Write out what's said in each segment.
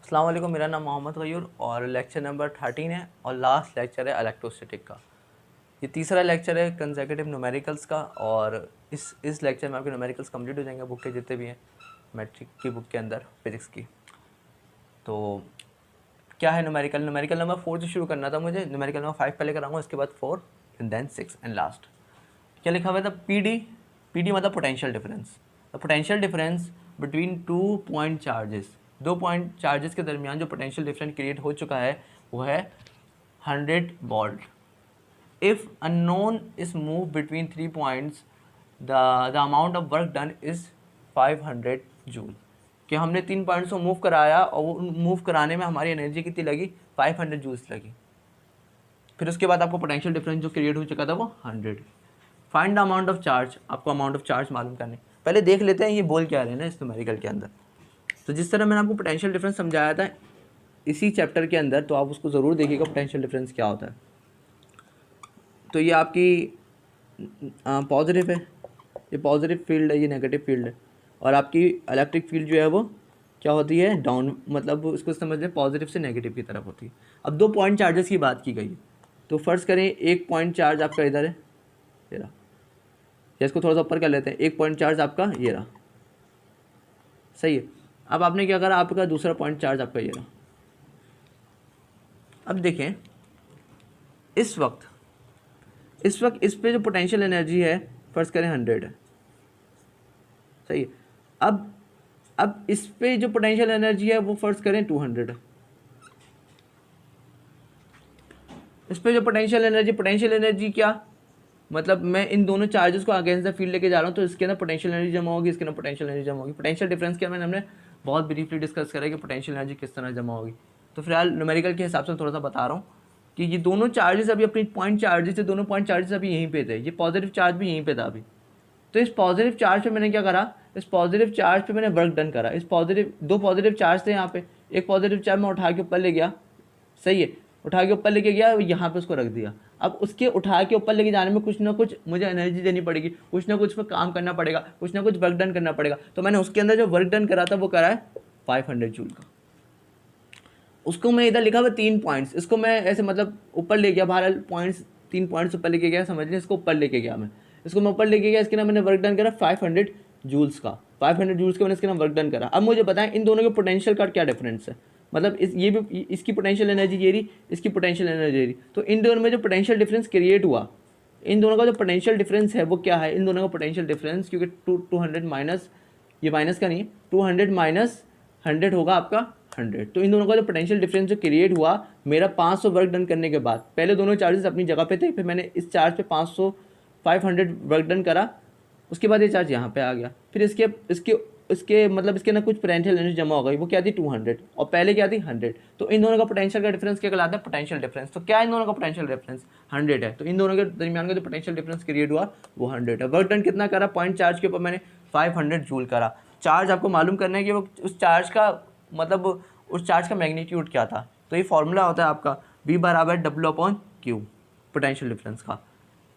अस्सलाम वालेकुम, मेरा नाम मोहम्मद गयूर और लेक्चर नंबर 13 है और लास्ट लेक्चर है इलेक्ट्रोस्टैटिक का। ये तीसरा लेक्चर है कंसेक्यूटिव न्यूमेरिकल्स का और इस लेक्चर में आपके न्यूमेरिकल्स कंप्लीट हो जाएंगे, बुक के जितने भी हैं मैट्रिक की बुक के अंदर फिजिक्स की। तो क्या है न्यूमेरिकल नंबर 4 से शुरू करना था मुझे। न्यूमेरिकल नंबर 5 पहले कराऊंगा, उसके बाद 4 एंड देन 6 एंड लास्ट। क्या लिखा हुआ था? पी डी मतलब potential difference. The potential difference between 2 point charges, 2 point charges के दरमियान जो पोटेंशियल डिफरेंस क्रिएट हो चुका है वो है 100 volt. If unknown is move between 3 points, the amount of work done is 500 joule. कि हमने 3 पॉइंट्स को मूव कराया और वो मूव कराने में हमारी एनर्जी कितनी लगी? 500 जूल्स लगी। फिर उसके बाद आपको पोटेंशियल डिफरेंस जो क्रिएट हो चुका था वो 100। Find the amount of charge, आपको अमाउंट ऑफ चार्ज मालूम करने। पहले देख लेते हैं ये बोल क्या रहे हैं ना इस न्यूमेरिकल के अंदर। तो जिस तरह मैंने आपको पोटेंशियल डिफरेंस समझाया था इसी चैप्टर के अंदर, तो आप उसको ज़रूर देखिएगा पोटेंशियल डिफरेंस क्या होता है। तो ये आपकी पॉजिटिव है, ये पॉजिटिव फील्ड है, ये नेगेटिव फील्ड है। और आपकी इलेक्ट्रिक फील्ड जो है वो क्या होती है? डाउन, मतलब उसको समझ लें पॉजिटिव से नेगेटिव की तरफ होती है। अब 2 पॉइंट चार्जेस की बात की गई है, तो फ़र्ज़ करें 1 पॉइंट चार्ज आपका इधर है, ये रहा, या इसको थोड़ा सा ऊपर कर लेते हैं। 1 पॉइंट चार्ज आपका ये रहा, सही है। अब आपने क्या करा, आपका दूसरा पॉइंट चार्ज आपका ये रहा। अब देखें इस वक्त इस पे जो पोटेंशियल एनर्जी है फ़र्ज़ करें 100 है, सही है। अब इस पे जो पोटेंशियल एनर्जी है वो फ़र्ज़ करें 200 है। इस पे जो पोटेंशियल एनर्जी क्या, मतलब मैं इन दोनों चार्जेस को अगेंस्ट द फील्ड लेके जा रहा हूँ, तो इसके अंदर पोटेंशियल एनर्जी जमा होगी, इसके अंदर पोटेंशियल एनर्जी जमा होगी। पोटेंशियल डिफरेंस के हमने बहुत ब्रीफली डिस्कस करा कि पोटेंशियल एनर्जी किस तरह जमा होगी। तो फिलहाल न्यूमेरिकल के हिसाब से थोड़ा सा बता रहा हूँ कि ये दोनों चार्जेस अभी अपनी पॉइंट चार्जेस थे, दोनों पॉइंट चार्जेस अभी यहीं पे थे, ये पॉजिटिव चार्ज भी यहीं पे था अभी। तो इस पॉजिटिव चार्ज पे मैंने क्या करा, इस पॉजिटिव चार्ज पे मैंने वर्क डन करा। इस पॉजिटिव, दो पॉजिटिव चार्ज थे यहाँ पे, एक पॉजिटिव चार्ज मैं उठा के ऊपर ले गया, सही है, उठा के ऊपर लेके गया, यहाँ पे उसको रख दिया। अब उसके उठा के ऊपर लेके जाने में कुछ ना कुछ मुझे एनर्जी देनी पड़ेगी, कुछ ना कुछ पर काम करना पड़ेगा, कुछ ना कुछ वर्क डन करना पड़ेगा। तो मैंने उसके अंदर जो वर्क डन करा था वो करा है 500 जूल का। उसको मैं इधर लिखा हुआ 3 पॉइंट्स, इसको मैं ऐसे मतलब ऊपर ले गया, बहरहाल पॉइंट्स 3 पॉइंट्स ऊपर लेके गया, समझ लें इसको ऊपर लेके गया मैं, इसको मैं ऊपर लेके गया। इसके नाम मैंने वर्क डन करा 500 जूल्स का, 500 जूल्स का मैंने इसके नाम वर्क डन करा। अब मुझे बताएं इन दोनों के पोटेंशियल का क्या डिफरेंस है, मतलब ये भी इसकी पोटेंशियल एनर्जी ये रही, इसकी पोटेंशियल एनर्जी ये रही। तो इन दोनों में जो पोटेंशियल डिफरेंस क्रिएट हुआ, इन दोनों का जो पोटेंशियल डिफरेंस है वो क्या है? इन दोनों का पोटेंशियल डिफरेंस, क्योंकि 200 माइनस, ये माइनस का नहीं है, 200 माइनस 100 होगा आपका 100। तो इन दोनों का जो पोटेंशियल डिफरेंस जो क्रिएट हुआ मेरा 500 वर्क डन करने के बाद, पहले दोनों चार्जेस अपनी जगह पे थे, फिर मैंने इस चार्ज पे 500 वर्क डन करा, उसके बाद ये चार्ज यहाँ पे आ गया। फिर इसके इसके इसके मतलब इसके ना कुछ पोटेंशियल एनर्जी जमा हो गई, वो क्या थी 200 और पहले क्या थी 100। तो इन दोनों का पोटेंशियल का डिफरेंस क्या कहलाता है? Potential difference. तो क्या इन दोनों का पोटेंशियल डिफरेंस 100 है, तो इन दोनों के दरमियान का जो पोटेंशियल डिफरेंस क्रिएट हुआ वो 100 है। वर्क डन कितना करा? पॉइंट चार्ज के ऊपर मैंने 500 जूल करा। चार्ज आपको मालूम करना है कि वो उस चार्ज का मतलब उस चार्ज का मैग्नीट्यूड क्या था। तो ये फॉर्मूला होता है आपका V बराबर W/Q पोटेंशियल डिफरेंस का।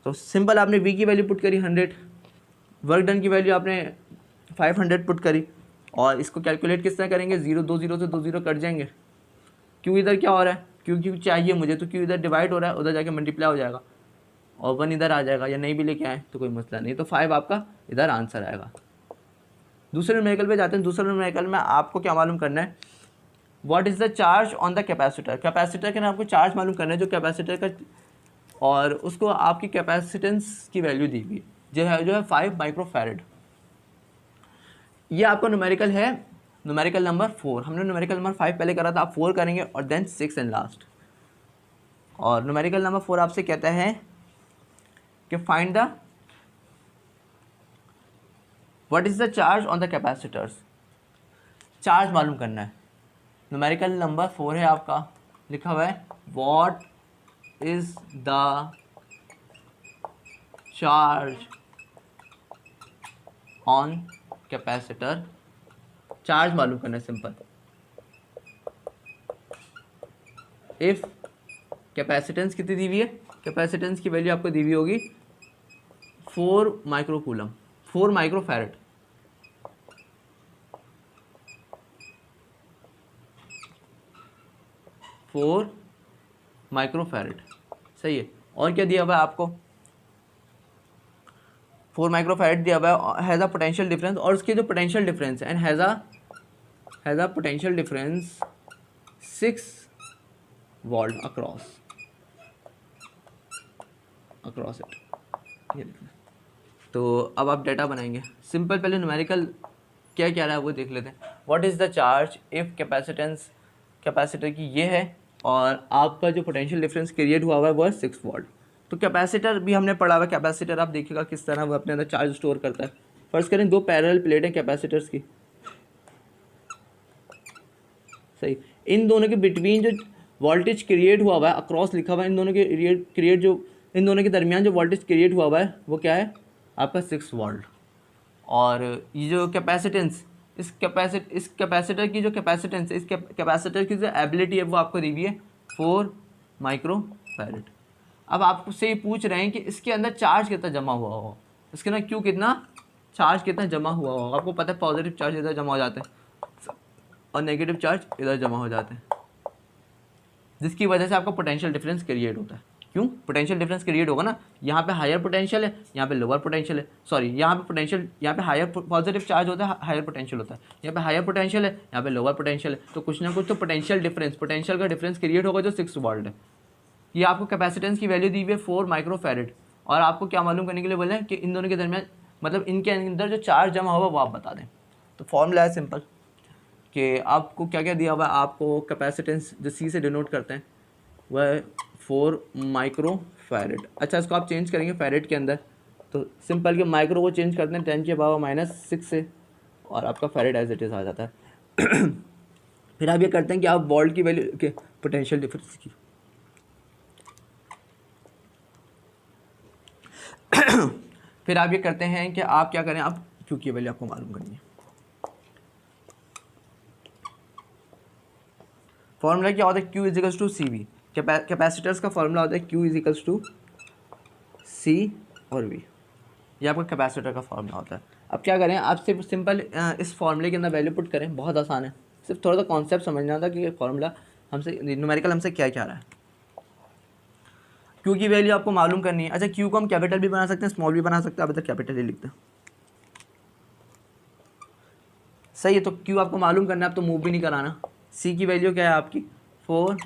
तो सिंपल आपने V की वैल्यू पुट करी 100, वर्क डन की वैल्यू आपने 500 पुट करी, और इसको कैलकुलेट किस तरह करेंगे? 0 से 2 0 कट जाएंगे। क्यों इधर क्या हो रहा है? क्यों चाहिए मुझे, तो क्यों इधर डिवाइड हो रहा है, उधर जाके मल्टीप्लाई हो जाएगा और 1 इधर आ जाएगा, या नहीं भी लेके आए तो कोई मसला नहीं। तो 5 आपका इधर आंसर आएगा। दूसरे न्यूमेरिकल पे जाते हैं। दूसरे न्यूमेरिकल में आपको क्या मालूम करना है? What is the charge on the capacitor. Capacitor के नाम आपको चार्ज मालूम करना है, जो कैपेसिटर का, और उसको आपकी कैपेसिटेंस की वैल्यू दी हुई जो है 5 माइक्रोफैरड। ये आपका न्यूमेरिकल है, न्यूमेरिकल नंबर 4। हमने न्यूमेरिकल नंबर 5 पहले करा था, आप 4 करेंगे और देन 6 एंड लास्ट। और न्यूमेरिकल नंबर 4 आपसे कहता है कि find the what is the charge on the capacitors. Charge मालूम करना है। न्यूमेरिकल नंबर 4 है आपका, लिखा हुआ है what is the charge on capacitor. Charge मालूम करना है सिंपल। इफ कैपेसिटेंस कितनी दी हुई है? कैपेसिटेंस की वैल्यू आपको दी हुई होगी 4 माइक्रोकूलम, 4 माइक्रोफैरड। 4 माइक्रोफैरड, सही है। और क्या दिया हुआ है आपको, 4 माइक्रोफैरड दिया हुआ है, हैज़ अ पोटेंशियल डिफरेंस, और उसके जो potential difference and has a potential difference 6 volt across it, ये लिखना। तो अब आप डाटा बनाएंगे सिंपल, पहले न्यूमेरिकल क्या कह रहा है वो देख लेते हैं। What is the charge if capacitance, capacitor की ये है, और आपका जो पोटेंशियल डिफरेंस क्रिएट हुआ हुआ है वो है 6 वोल्ट। तो कैपेसिटर भी हमने पढ़ा हुआ है, कैपेसिटर आप देखिएगा किस तरह वो अपने अंदर चार्ज स्टोर करता है। फर्स्ट करें 2 पैरेलल प्लेट हैं कैपेसिटर्स की, सही। इन दोनों के बिटवीन जो वोल्टेज क्रिएट हुआ हुआ है, अक्रॉस लिखा हुआ है, इन दोनों के क्रिएट जो इन दोनों के दरमियान जो वोल्टेज क्रिएट हुआ हुआ है वो क्या है आपका 6 वोल्ट। और ये जो कैपेसिटेंस, इस कैपेसिटर की जो कैपेसिटेंस, इस कैपेसिटर की जो एबिलिटी है वो आपको दी हुई है 4 माइक्रोफैरड। अब आपसे ये पूछ रहे हैं कि इसके अंदर चार्ज कितना जमा हुआ होगा, इसके अंदर क्यों कितना चार्ज कितना जमा हुआ होगा। आपको पता है पॉजिटिव चार्ज इधर जमा हो जाते हैं और नेगेटिव चार्ज इधर जमा हो जाते हैं, जिसकी वजह से आपका पोटेंशियल डिफरेंस क्रिएट होता है। क्यों पोटेंशियल डिफरेंस क्रिएट होगा ना, यहाँ पे हायर पोटेंशियल है, यहाँ पे लोअर पोटेंशियल है, सॉरी यहाँ पे पोटेंशियल, यहाँ पे हायर पॉजिटिव चार्ज होता है, हायर पोटेंशियल होता है, यहाँ पे हायर पोटेंशियल है, यहाँ पे लोअर पोटेंशियल है, तो कुछ ना कुछ तो पोटेंशियल डिफरेंस, पोटेंशियल का डिफरेंस क्रिएट होगा जो 6 वोल्ट है। ये आपको कैपेसिटेंस की वैल्यू दी हुई है 4 माइक्रोफैरड, और आपको क्या मालूम करने के लिए बोले कि इन दोनों के दरमियान मतलब इनके अंदर जो चार्ज जमा हुआ वो आप बता दें। तो फॉर्मूला है सिंपल कि आपको क्या क्या दिया हुआ है, आपको कैपेसिटेंस जो सी से डिनोट करते हैं वह है 4 माइक्रोफैरड। अच्छा इसको आप चेंज करेंगे फैरड के अंदर, तो सिंपल के माइक्रो को चेंज करते हैं 10⁻⁻⁶ से, और आपका फैरड एज इट इज़ आ जाता है। फिर आप ये करते हैं कि आप वोल्ट की वैल्यू के पोटेंशियल डिफरेंस की फिर आप ये करते हैं कि आप क्या करें, आप क्यू की वैल्यू आपको मालूम करनी है। फॉर्मूला क्या होता है, Q equals to C V. Capacitors का फॉर्मूला होता है Q इजिकल्स टू सी और वी, ये आपका कैपेसिटर का फॉर्मूला होता है। अब क्या करें, आप सिर्फ सिंपल इस फॉर्मूले के अंदर वैल्यू पुट करें, बहुत आसान है, सिर्फ थोड़ा सा कॉन्सेप्ट समझना था कि ये फॉर्मूला हमसे न्यूमेरिकल हमसे क्या क्या रहा है। Q की वैल्यू आपको मालूम करनी है। अच्छा Q को हम कैपिटल भी बना सकते हैं, स्मॉल भी बना सकते हैं, अब तक कैपिटल ही लिखते हैं, सही है। तो Q आपको मालूम करना है, आप तो मूव भी नहीं कराना। C की वैल्यू क्या है आपकी 4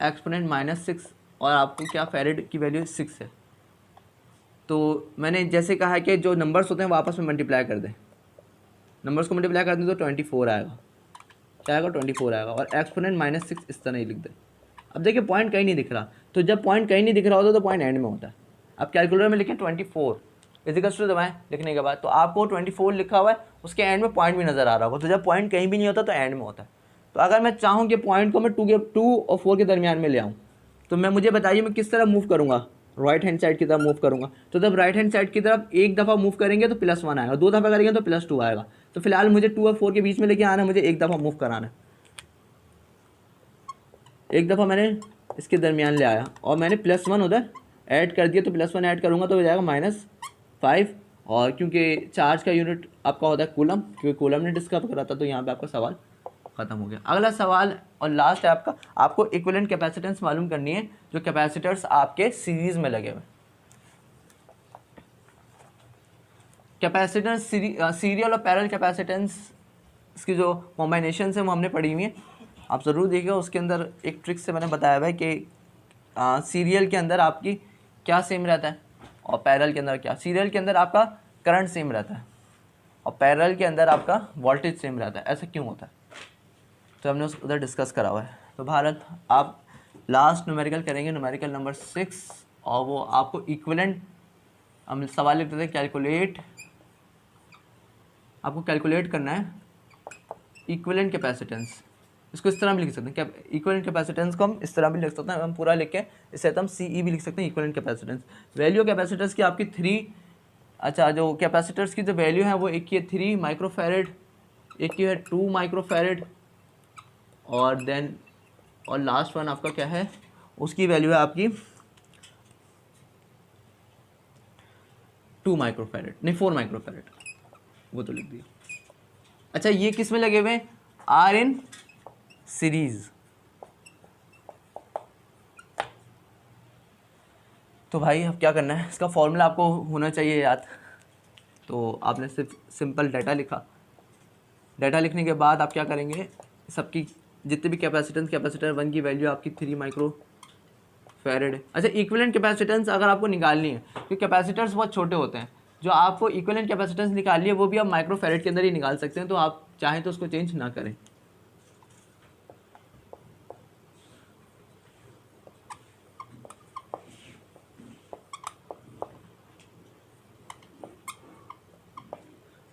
एक्सपोनेंट -6, और आपको क्या फैरड की वैल्यू 6 है। तो मैंने जैसे कहा है कि जो नंबर्स होते हैं वो आपस में मल्टीप्लाई कर दें, नंबर्स को मल्टीप्लाई कर दें तो 24 आएगा, क्या आएगा 24 आएगा, और एक्सपोनेंट -6 इस तरह ही लिख दें। अब देखिए पॉइंट कहीं नहीं दिख रहा, तो जब पॉइंट कहीं नहीं दिख रहा होता तो पॉइंट एंड में होता है। अब कैलकुलेटर में लिखें 24 इजिकल्स टू दबाएं लिखने के बाद, तो आपको 24 लिखा हुआ है, उसके एंड में पॉइंट भी नज़र आ रहा होगा, तो जब पॉइंट कहीं भी नहीं होता तो एंड में होता है। तो अगर मैं चाहूँ कि पॉइंट को मैं 2 और 4 के दरमियान में ले आऊँ, तो मैं मुझे बताइए मैं किस तरह मूव करूँगा, राइट हैंड साइड की तरफ मूव करूँगा। तो जब राइट हैंड साइड की तरफ एक दफ़ा मूव करेंगे तो +1 आएगा, 2 दफ़ा करेंगे तो +2 आएगा। तो फिलहाल मुझे 2 और 4 के बीच में लेके आना है, मुझे एक दफ़ा मूव कराना है, एक दफ़ा मैंने इसके दरमियान ले आया और मैंने +1 उधर ऐड कर दिया, तो +1 ऐड करूँगा तो हो जाएगा -5, और क्योंकि चार्ज का यूनिट आपका होता है कूलम, क्योंकि कूलम ने डिस्कस करा था, तो यहाँ पे आपका सवाल ख़त्म हो गया। अगला सवाल और लास्ट है आपका, आपको इक्विवेलेंट कैपेसिटेंस मालूम करनी है जो कैपेसिटर्स आपके सीरीज़ में लगे हुए। कैपेसिटेंस सीरियल और पैरेलल कैपेसिटेंस इसकी जो कॉम्बिनेशन है वो हमने पढ़ी हुई है, आप ज़रूर देखिएगा। उसके अंदर एक ट्रिक से मैंने बताया हुआ है कि सीरियल के अंदर आपकी क्या सेम रहता है और पैरेलल के अंदर क्या। सीरियल के अंदर आपका करंट सेम रहता है और पैरेलल के अंदर आपका वोल्टेज सेम रहता है। ऐसा क्यों होता है, तो हमने उधर डिस्कस करा हुआ है। तो भारत आप लास्ट न्यूमेरिकल करेंगे, न्यूमेरिकल नंबर 6, और वो आपको इक्विवेलेंट, हम सवाल लिखते थे कैलकुलेट, आपको कैलकुलेट करना है इक्विवेलेंट कैपेसिटेंस। इसको इस तरह भी लिख सकते हैं, इक्विवेलेंट कैपेसिटेंस को हम इस तरह भी लिख सकते हैं, हम पूरा लिख के इससे हम CE भी लिख सकते हैं, इक्विवेलेंट कैपेसिटेंस। वैल्यू कैपेसिटर्स की आपकी 3, अच्छा जो कैपेसिटर्स की जो वैल्यू है वो एक की है 3 माइक्रोफैरड, एक की है 2 माइक्रोफैरड, और देन और लास्ट वन आपका क्या है, उसकी वैल्यू है आपकी 2 माइक्रोफैरड, नहीं 4 माइक्रोफैरड, वो तो लिख दिया। अच्छा ये किस में लगे हुए हैं, आर इन सीरीज, तो भाई अब क्या करना है, इसका फॉर्मूला आपको होना चाहिए याद। तो आपने सिर्फ सिंपल डाटा लिखा, डाटा लिखने के बाद आप क्या करेंगे, सबकी जितने भी कैपेसिटर 1 की वैल्यू आपकी 3 माइक्रो फैरेड है। अच्छा, इक्विवेलेंट कैपेसिटेंस अगर आपको निकालनी है, क्योंकि कैपेसिटर्स बहुत छोटे होते हैं, जो आपको इक्विवेलेंट कैपेसिटेंस निकालनी है वो भी आप माइक्रो फैरेड के अंदर ही निकाल सकते हैं, तो आप चाहें तो उसको चेंज ना करें।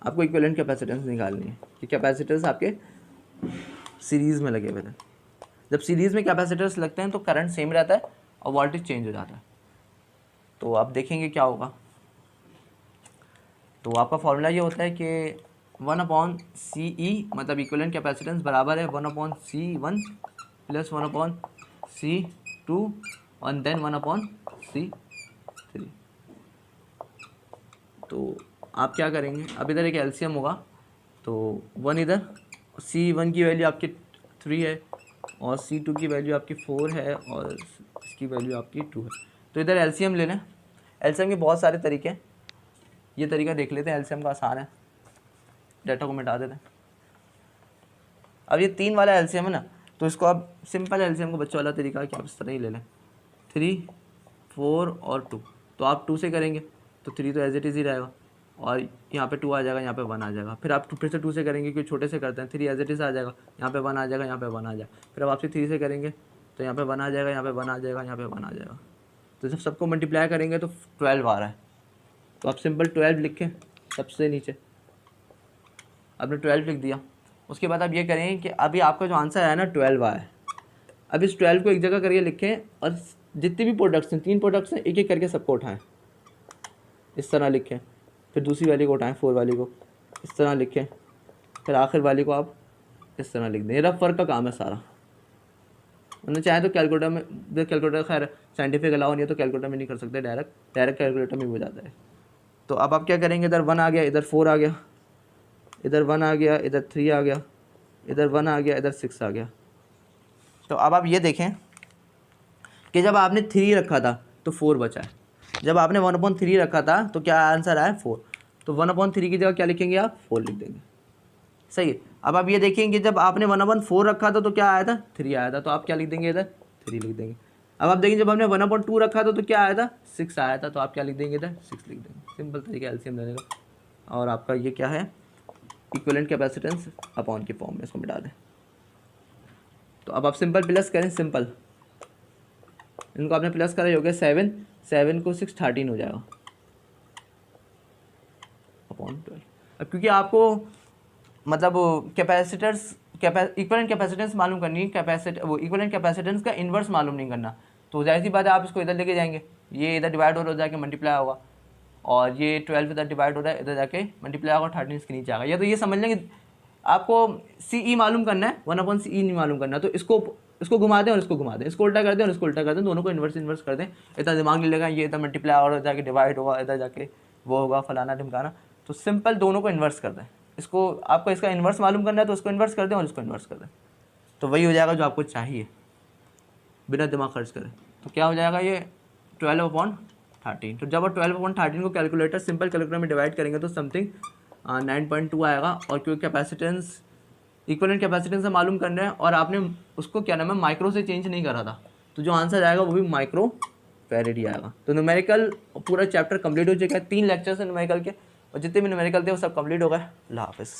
आपको इक्विवेलेंट कैपेसिटेंस निकालनी है कि कैपेसिटर्स आपके सीरीज़ में लगे हुए थे। जब सीरीज़ में कैपेसिटर्स लगते हैं तो करंट सेम रहता है और वोल्टेज चेंज हो जाता है। तो आप देखेंगे क्या होगा, तो आपका फॉर्मूला ये होता है कि 1/CE मतलब इक्विवेलेंट कैपेसिटेंस बराबर है 1/C1 प्लस 1/C2 और देन 1/C3। तो आप क्या करेंगे, अब इधर एक एलसीएम होगा, तो 1 इधर, C1 की वैल्यू आपकी 3 है और C2 की वैल्यू आपकी 4 है और इसकी वैल्यू आपकी 2 है। तो इधर एलसीएम ले लें। एलसीएम के बहुत सारे तरीके हैं, ये तरीका देख लेते हैं, एलसीएम का आसान है, डाटा को मिटा देते हैं। अब ये 3 वाला एलसीएम है ना, तो इसको आप सिंपल एलसीएम को बच्चों वाला तरीका है कि आप इस तरह ही ले लें, 3, 4 और 2। तो आप 2 से करेंगे तो 3 तो एज इट इज़ ही रहेगा और यहाँ पे 2 आ जाएगा, यहाँ पे 1 आ जाएगा। फिर आप फिर से 2 से करेंगे क्योंकि छोटे से करते हैं, 3 एज इट इज़ आ जाएगा, यहाँ पे 1 आ जाएगा, यहाँ पे 1 आ जाएगा। फिर अब आपसे 3 से करेंगे तो यहाँ पे 1 आ जाएगा, यहाँ पे 1 आ जाएगा, यहाँ पे 1 आ जाएगा। तो जब सबको मल्टीप्लाई करेंगे तो 12 आ रहा है, तो आप सिंपल 12 लिखें सबसे नीचे, आपने 12 लिख दिया। उसके बाद आप ये करेंगे कि अभी आपका जो आंसर है ना 12 आया है, अब इस 12 को एक जगह करके लिखें और जितने भी प्रोडक्ट्स हैं, 3 प्रोडक्ट्स हैं, एक एक करके सबको उठाएं, इस तरह लिखें। फिर दूसरी वाली को उठाएं, 4 वाली को इस तरह लिखें, फिर आखिर वाली को आप इस तरह लिख दें। ये रफ वर्क का काम है सारा, उन्हें चाहे तो कैलकुलेटर में, कैलकुलेटर खैर साइंटिफिक अलाउ नहीं है तो कैलकुलेटर में नहीं कर सकते, डायरेक्ट कैलकुलेटर में हो जाता है। तो अब आप क्या करेंगे, इधर 1 आ गया, इधर 4 आ गया, इधर 1 आ गया, इधर 3 आ गया, इधर 1 आ गया, इधर 6 आ गया। तो अब आप ये देखें कि जब आपने 3 रखा था तो 4 बचा है, जब आपने 1/3 रखा था तो क्या आंसर आया 4। तो 1/3 की जगह क्या लिखेंगे आप, 4 लिख देंगे, सही है। अब आप ये देखेंगे जब आपने 1/4 रखा था तो क्या आया था, 3 आया था, तो आप क्या लिख देंगे, इधर 3 लिख देंगे। अब आप देखेंगे जब हमने 1/2 रखा था तो क्या आया था, 6 आया था, तो आप क्या लिख देंगे, इधर 6 लिख देंगे। सिंपल तरीका एलसीएम लेने का। और आपका ये क्या है, इक्विवेलेंट कैपेसिटेंस अपॉन के फॉर्म में, इसको मिटा दें। तो अब आप सिंपल प्लस करें, सिंपल इनको आपने प्लस करा, हो गया 7 को 6 13 हो जाएगा अपॉन 12। अब क्योंकि आपको मतलब कैपेसिटर्स इक्विवेलेंट कैपेसिटेंस मालूम करनी है, वो इक्विवेलेंट कैपेसिटेंस का इन्वर्स मालूम नहीं करना, तो जाहिर सी बात है आप इसको इधर लेके जाएंगे, ये इधर डिवाइड हो जाके मल्टीप्लाई होगा और ये 12 इधर डिवाइड हो रहा है, इधर जाके मल्टीप्लाई होगा, 13 इसके नीचे आएगा। या तो ये समझ लें कि आपको CE मालूम करना है, 1/CE नहीं मालूम करना, तो इसको घुमा दें और इसको घुमा दें, इसको उल्टा कर दें और इसको उल्टा कर दें, दोनों को इन्वर्स कर दें। इतना दिमाग नहीं लगा, ये इधर मल्टीप्लाई और जाके डिवाइड होगा, इधर जाके वो होगा, फलाना ढिमकाना। तो सिंपल दोनों को इन्वर्स कर दें, इसको आपको इसका इन्वर्स मालूम करना है तो इसको इन्वर्स कर दें और इसको इन्वर्स कर दें, तो वही हो जाएगा जो आपको चाहिए बिना दिमाग खर्च करें। तो क्या हो जाएगा ये 12/13। तो जब आप 12/13 को कैलकुलेटर सिंपल कैलकुलेटर में डिवाइड करेंगे तो समथिंग 9.2 आएगा। और क्योंकि कैपेसिटेंस इक्विवेलेंट कैपेसिटेंस से मालूम करना है और आपने उसको क्या नाम है माइक्रो से चेंज नहीं करा था, तो जो आंसर आएगा वो भी माइक्रो फैरेड ही आएगा। तो न्यूमेरिकल पूरा चैप्टर कंप्लीट हो चुका है, 3 लेक्चर्स हैं न्यूमेरिकल के और जितने भी न्यूमेरिकल थे वो सब कंप्लीट हो गए। अल्लाह हाफ़िज़।